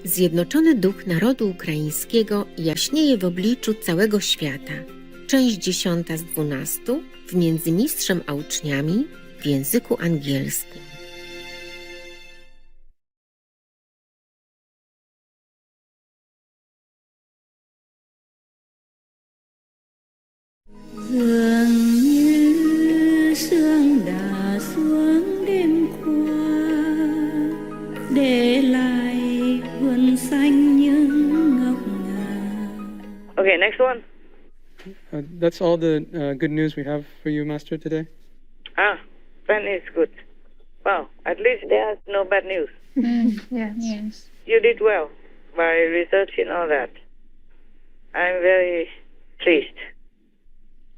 Zjednoczony duch narodu ukraińskiego jaśnieje w obliczu całego świata. Część 10 z 12 w Między mistrzem a uczniami w języku angielskim. Dường như sương đã xuống đêm qua, để lại vườn xanh những ngọc ngà. Okay, next one. That's all the good news we have for you, Master, today. That is good. Well, at least there's no bad news. Yes. You did well by researching all that. I'm very pleased.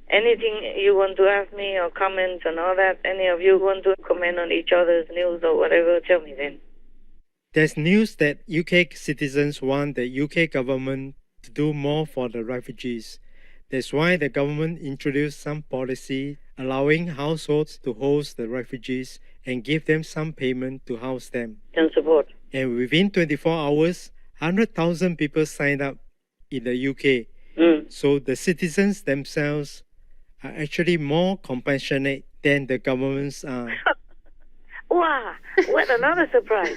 Anything you want to ask me or comment on all that, any of you want to comment on each other's news or whatever, tell me then. There's news that UK citizens want the UK government to do more for the refugees. That's why the government introduced some policy allowing households to host the refugees and give them some payment to house them. And support. And within 24 hours, 100,000 people signed up in the UK. So the citizens themselves are actually more compassionate than the governments are. Wow, what another surprise.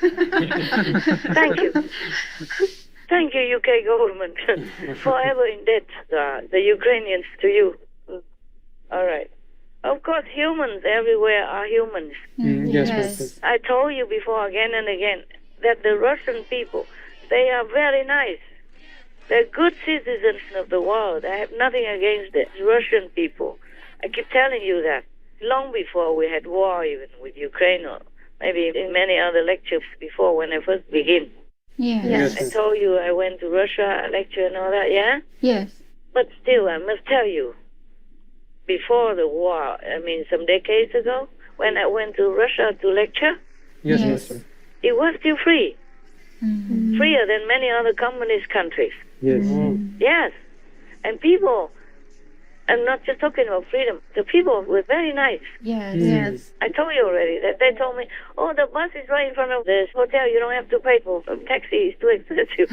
Thank you. Thank you, UK government. Forever in debt, the Ukrainians to you. All right. Of course, humans everywhere are humans. Yes, Master. I told you before again and again that the Russian people, they are very nice. They're good citizens of the world. I have nothing against the Russian people. I keep telling you that. Long before we had war even with Ukraine, or maybe in many other lectures before when I first began. Yes. I told you I went to Russia, a lecture and all that, yeah? Yes. But still, I must tell you, before the war, I mean some decades ago, when I went to Russia to lecture, Yes, Yes. Master. it was still free. Freer than many other communist countries. Yes. Yes. And people, I'm not just talking about freedom, the people were very nice. Yes. I told you already that they told me, oh, the bus is right in front of this hotel. You don't have to pay for taxi. It's too expensive.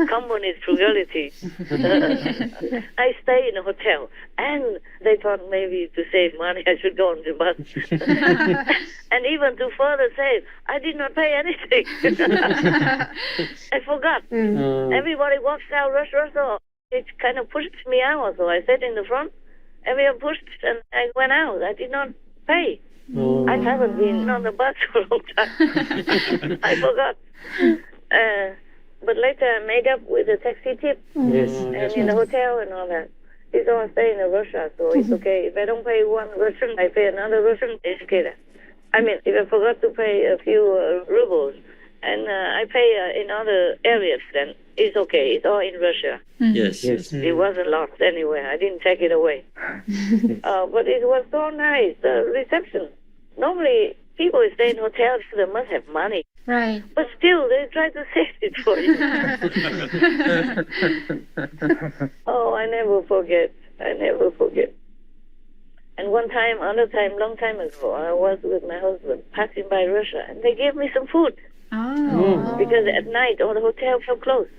Communist frugality. I stay in a hotel. And they thought maybe to save money, I should go on the bus. And even to further save, I did not pay anything. I forgot. Everybody walks out, rush. It kind of pushed me out, so I sat in the front. Everyone pushed, and I went out. I did not pay. I haven't been on the bus for a long time. I forgot. But later I made up with a taxi tip. Yes. And in the hotel and all that. It's all staying in Russia, so it's okay. If I don't pay one Russian, I pay another Russian. It's okay. I mean, if I forgot to pay a few rubles, and I pay in other areas, then it's okay. It's all in Russia. Yes. It wasn't lost anywhere. I didn't take it away. But it was so nice, the reception. Normally, people stay in hotels, they must have money. Right. But still, they try to save it for you. Oh, I never forget. And one time, long time ago, I was with my husband passing by Russia, and they gave me some food. Oh. Because at night, all the hotels were closed.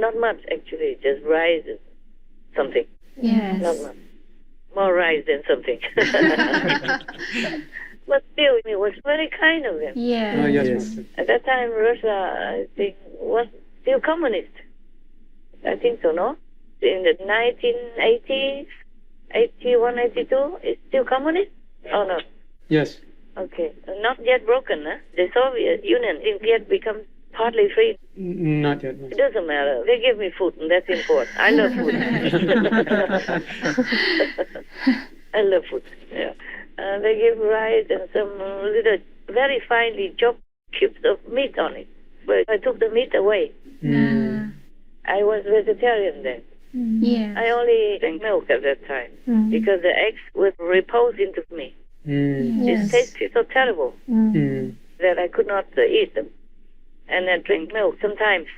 Not much, actually, just rice and something. Yes. Not much. More rice than something. But still, it was very kind of them. Yes. Yes, Master. At that time, Russia, I think, was still communist. I think so, no? In the 1980s, 81, 82, it's still communist? Oh, no. Yes. Okay. Not yet broken, huh? The Soviet Union didn't yet become partly free. Not yet. It doesn't matter. They give me food, and that's important. I love food. I love food, yeah. They give rice and some little, very finely chopped cubes of meat on it. But I took the meat away. I was vegetarian then. Yes. I only drank milk at that time because the eggs would repose into me. It tasted so terrible that I could not eat them. And I drink milk sometimes.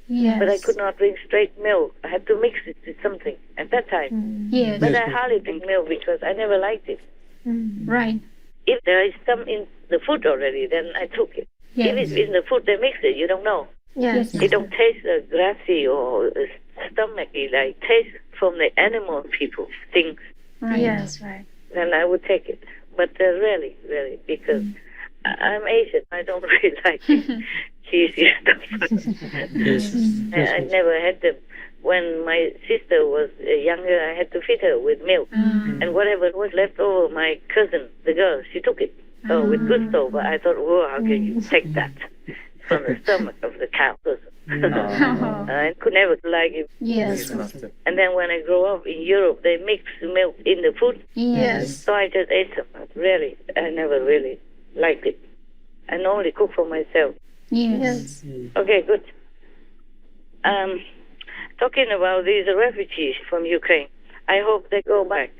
Yes. But I could not drink straight milk. I had to mix it with something at that time. Yes. But I hardly drink milk because I never liked it. Right. If there is some in the food already, then I took it. Yes. If it's in the food, they mix it. You don't know. Yes. It don't taste grassy or stomachy, like taste from the animal people things. Right. Yes, right. Then I would take it. But rarely, because I'm Asian. I don't really like cheesy stuff. Yes. I never had them. When my sister was younger, I had to feed her with milk. And whatever was left over, my cousin, the girl, she took it. So with gusto, but I thought, whoa, how can you take that from the stomach of the cow? I could never like it. Yes. And then when I grew up in Europe, they mix milk in the food. Yes. So I just ate some. Really, I never really liked it. I normally cook for myself. Yes. Okay, good. Talking about these refugees from Ukraine, I hope they go back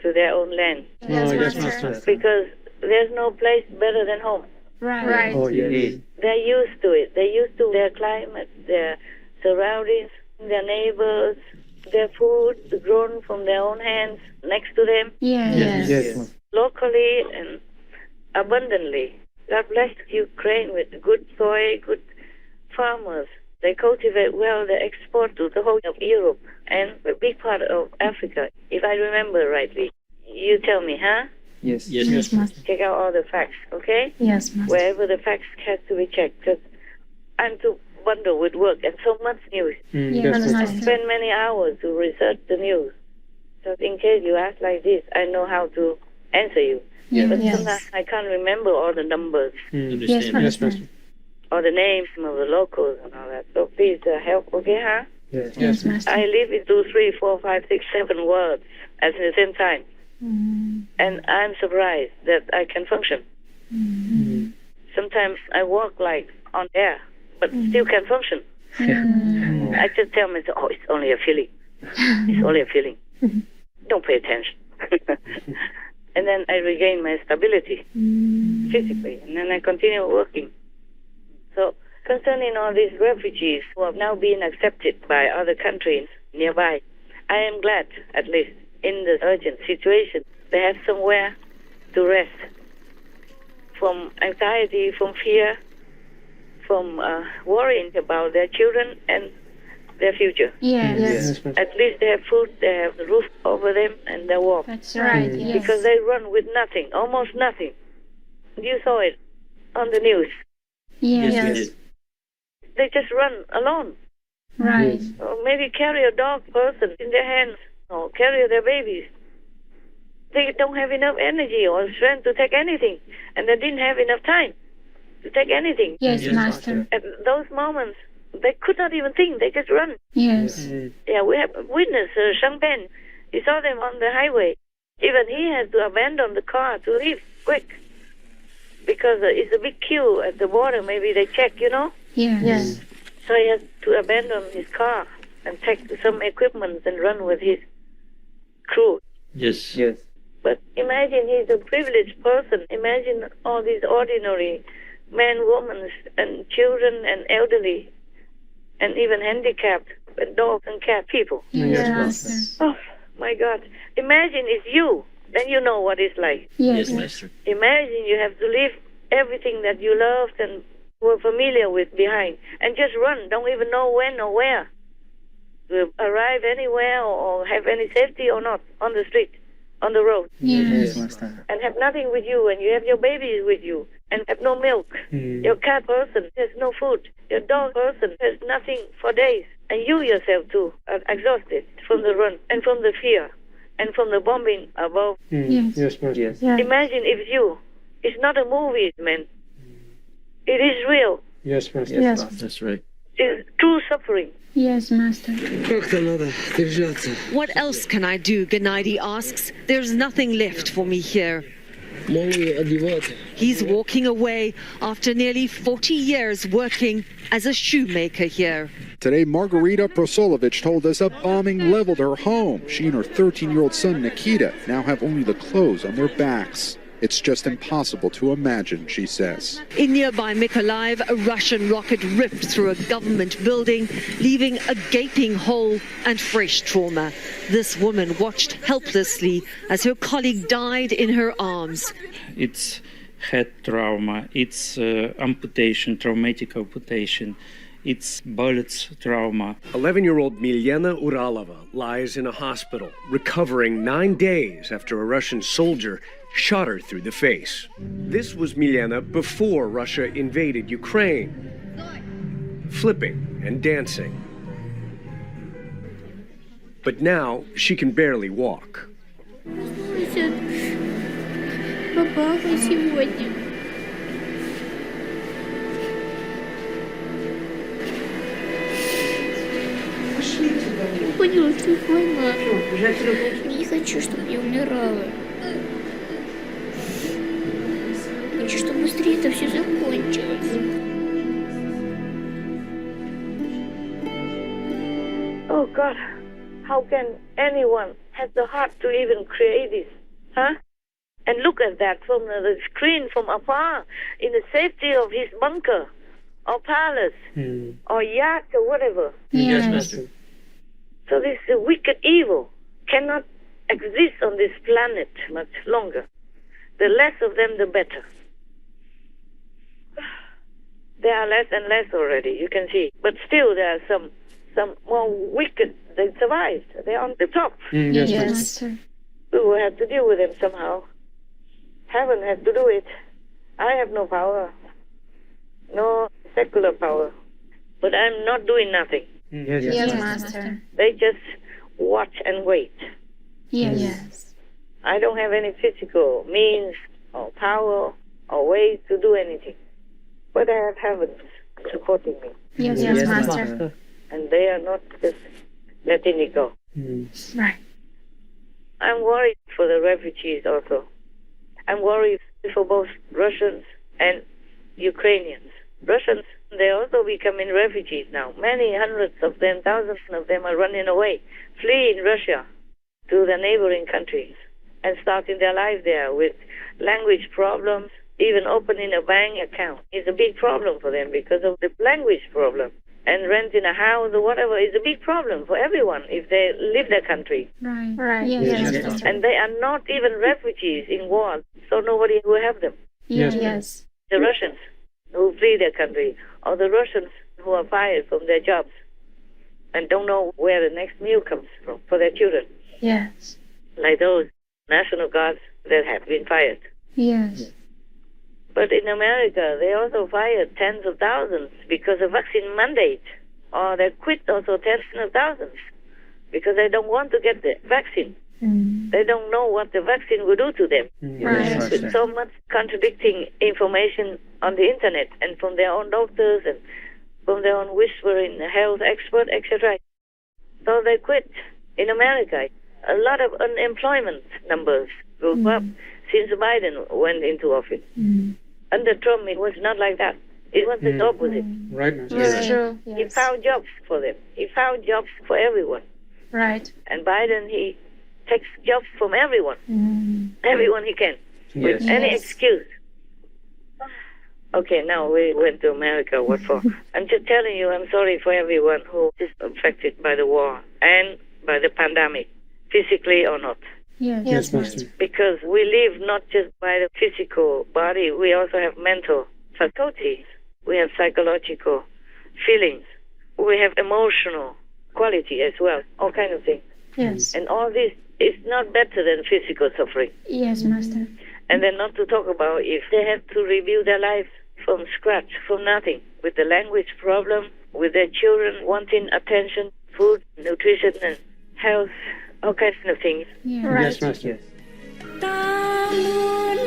to their own land. Yes, yes, Master. Master. Because there's no place better than home. Right. Oh, yes. They're used to it. They're used to their climate, their surroundings, their neighbors, their food grown from their own hands next to them, Yes. Yes. locally and abundantly. God bless Ukraine with good soil, good farmers. They cultivate well, they export to the whole of Europe and a big part of Africa, if I remember rightly. You tell me, huh? Yes. Yes, Master. Check out all the facts, okay? Yes, Master. Wherever the facts has to be checked, because I'm too bundled with work and so much news. Yes, I Master. spend many hours to research the news. So in case you ask like this, I know how to answer you. But Yes. sometimes I can't remember all the numbers Yes, Yes, Master. Master. or the names of the locals and all that. So please help, okay, huh? Yes. Yes, Master. I live in 2, 3, 4, 5, 6, 7 words at the same time. And I'm surprised that I can function. Sometimes I walk like on air, but still can function. I just tell myself, oh, it's only a feeling. It's only a feeling. Don't pay attention. And then I regain my stability physically, and then I continue working. So concerning all these refugees who have now been accepted by other countries nearby, I am glad, at least in the urgent situation, they have somewhere to rest from anxiety, from fear, from worrying about their children and their future. Yes. Yes, Master. At least they have food, they have the roof over them, and they walk. That's right. Yes. Because they run with nothing, almost nothing. You saw it on the news. Yes. They just run alone. Right. Or maybe carry a dog person in their hands, or carry their babies. They don't have enough energy or strength to take anything, and they didn't have enough time to take anything. Yes, Master. At those moments, they could not even think, they just run. Yes. Yeah, we have witnessed Sáng Trên. We saw them on the highway. Even he has to abandon the car to leave quick. Because it's a big queue at the border. Maybe they check, you know? Yes. So he has to abandon his car and take some equipment and run with his crew. Yes. But imagine he's a privileged person. Imagine all these ordinary men, women, and children and elderly, and even handicapped, and dogs and cat people. Yes, Master. Oh, my God. Imagine it's you. Then you know what it's like. Yes. Master. Imagine you have to leave everything that you loved and were familiar with behind and just run. Don't even know when or where. To arrive anywhere or have any safety or not on the street, on the road. Yes. Master. And have nothing with you, and you have your babies with you, and have no milk. Your cat person has no food. Your dog person has nothing for days. And you yourself too are exhausted from the run and from the fear and from the bombing above. Yes. Yes, Master. Yes. Imagine if you. It's not a movie, man. It is real. Yes, Master. Yes. That's right. It's true suffering. Yes, Master. What else can I do? Gennady asks. There's nothing left for me here. He's walking away after nearly 40 years working as a shoemaker here. Today, Margarita Prosolovich told us a bombing leveled her home. She and her 13-year-old son, Nikita, now have only the clothes on their backs. It's just impossible to imagine, she says. In nearby Mykolaiv, a Russian rocket ripped through a government building, leaving a gaping hole and fresh trauma. This woman watched helplessly as her colleague died in her arms. It's head trauma, it's amputation, traumatic amputation, it's bullets trauma. 11-year-old Milena Uralova lies in a hospital, recovering 9 days after a Russian soldier shot her through the face. This was Milena before Russia invaded Ukraine, flipping and dancing. But now she can barely walk. Поняла, что война. Не хочу, чтобы я умирала. Хочу, чтобы быстрее это все закончилось. Oh God, how can anyone have the heart to even create this? Huh? And look at that from the screen from afar, in the safety of his bunker, or palace, or yacht, or whatever. Yes, Master. So this wicked evil cannot exist on this planet much longer. The less of them, the better. There are less and less already, you can see. But still there are some more wicked. They survived. They're on the top. Yes, Yes, Master. Master. We will have to deal with them somehow. Heaven has to do it. I have no power. No secular power. But I'm not doing nothing. Yes, Yes, Master. They just watch and wait. Yes. I don't have any physical means or power or ways to do anything. But I have heaven supporting me. Yes, Master. And they are not just letting it go. Right. I'm worried for the refugees also. I'm worried for both Russians and Ukrainians. Russians, they also becoming refugees now. Many hundreds of them, thousands of them are running away, fleeing Russia to the neighboring countries and starting their life there with language problems. Even opening a bank account is a big problem for them because of the language problem. And renting a house or whatever is a big problem for everyone if they leave their country. Right. Yes, Master. And they are not even refugees in war, so nobody will have them. Yes. The Russians who flee their country, or the Russians who are fired from their jobs and don't know where the next meal comes from for their children. Yes. Like those National Guards that have been fired. Yes. But in America, they also fired tens of thousands because of vaccine mandate, or they quit also tens of thousands because they don't want to get the vaccine. They don't know what the vaccine will do to them. Right. With so much contradicting information on the internet and from their own doctors and from their own whispering health experts, etc. So they quit in America. A lot of unemployment numbers go up since Biden went into office. Under Trump, it was not like that. It was the opposite. Right, Master. Yes, true. He found jobs for them. He found jobs for everyone. Right. And Biden, he takes jobs from everyone. Everyone he can. With any excuse. Okay, now we went to America. What for? I'm just telling you, I'm sorry for everyone who is affected by the war and by the pandemic, physically or not. Yes, Master. Because we live not just by the physical body, we also have mental faculties. We have psychological feelings. We have emotional quality as well, all kinds of things. Yes. And all this is not better than physical suffering. Yes, Master. And then not to talk about if they have to rebuild their lives from scratch, from nothing, with the language problem, with their children wanting attention, food, nutrition, and health, all kinds of things. Yes, Master. Ta muốn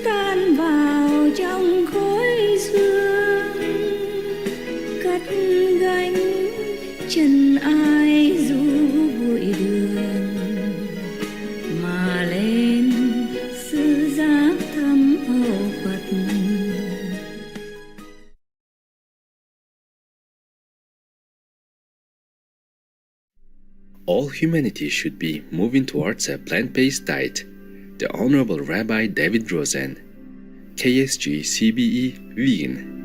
tan vào trong khói sương, cất gánh chân ai du bụi đường, mà lên sư giác thăm hầu Phật. All humanity should be moving towards a plant-based diet. the Honorable Rabbi David Rosen, KSG CBE, Wien.